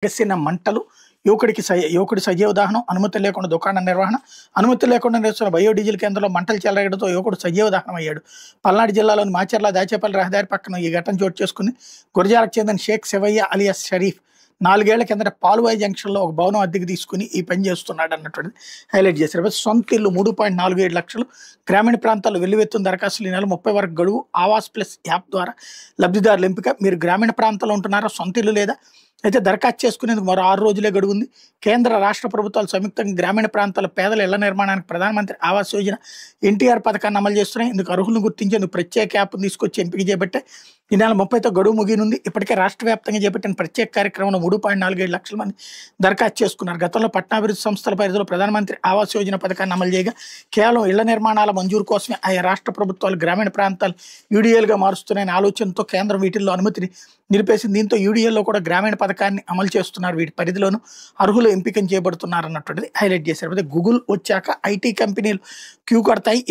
ఎగసిన మంటలు, యువకుడి సజీవ దహనం, అనుమతి లేకుండా దుకాణ నిర్వహణ, అనుమతి లేకుండా నిర్వహిస్తున్న బయోడీజిల్ కేంద్రంలో మంటలు చెలరేగడంతో యువకుడు సజీవ దహనం అయ్యాడు. పల్నాడు జిల్లాలోని మాచర్ల దాచేపల్లి రహదారి పక్కన ఈ ఘటన చోటు చేసుకుంది. గురజాలకు చెందిన షేక్ శివయ్య అలియాస్ షరీఫ్ 4 ఏళ్ల కిందట పాల్వాయి జంక్షన్లో ఒక భవనం అద్దెకు తీసుకుని ఈ పని చేస్తున్నాడు అన్నటువంటిది హైలైట్ చేశారు. సొంత ఇల్లు 3.47 లక్షలు, గ్రామీణ ప్రాంతాల్లో వెల్లువెత్తున్న దరఖాస్తులు ఈ నెల 30 వరకు గడువు. ఆవాస్ ప్లస్ యాప్ ద్వారా లబ్ధిదారుల ఎంపిక. మీరు గ్రామీణ ప్రాంతాల్లో ఉంటున్నారా, సొంత ఇల్లు లేదా, అయితే దరఖాస్తు చేసుకునేందుకు మరో 6 రోజులే గడువు ఉంది. కేంద్ర రాష్ట్ర ప్రభుత్వాలు సంయుక్తంగా గ్రామీణ ప్రాంతాల పేదల ఇళ్ల నిర్మాణానికి ప్రధానమంత్రి ఆవాస్ యోజన ఎన్టీఆర్ పథకాన్ని అమలు చేస్తున్నాయి. ఇందుకు అర్హులను గుర్తించేందుకు ప్రత్యేక యాప్ను తీసుకొచ్చి ఎంపిక చేపట్టే ఈ నెల 30తో గడువు ముగినుంది. ఇప్పటికే రాష్ట్ర వ్యాప్తంగా చేపట్టిన ప్రత్యేక కార్యక్రమంలో 3.47 లక్షల మంది దరఖాస్తు చేసుకున్నారు. గతంలో పట్టణాభివృద్ధి సంస్థల పరిధిలో ప్రధానమంత్రి ఆవాస్ యోజన పథకాన్ని అమలు చేయగా కేవలం ఇళ్ల నిర్మాణాల మంజూరు కోసమే ఆయా రాష్ట్ర ప్రభుత్వాలు గ్రామీణ ప్రాంతాలు యూడీఎల్గా మారుస్తున్నాయనే ఆలోచనతో కేంద్రం వీటిల్లో అనుమతిని నిలిపేసింది. దీంతో యూడీఎల్లో కూడా గ్రామీణ పథకాన్ని అమలు చేస్తున్నారు. వీటి పరిధిలోనూ అర్హులు ఎంపిక చేయబడుతున్నారు అన్నటువంటిది హైలైట్ చేశారు. గూగుల్ వచ్చాక ఐటీ కంపెనీలు క్యూ కడతాయి.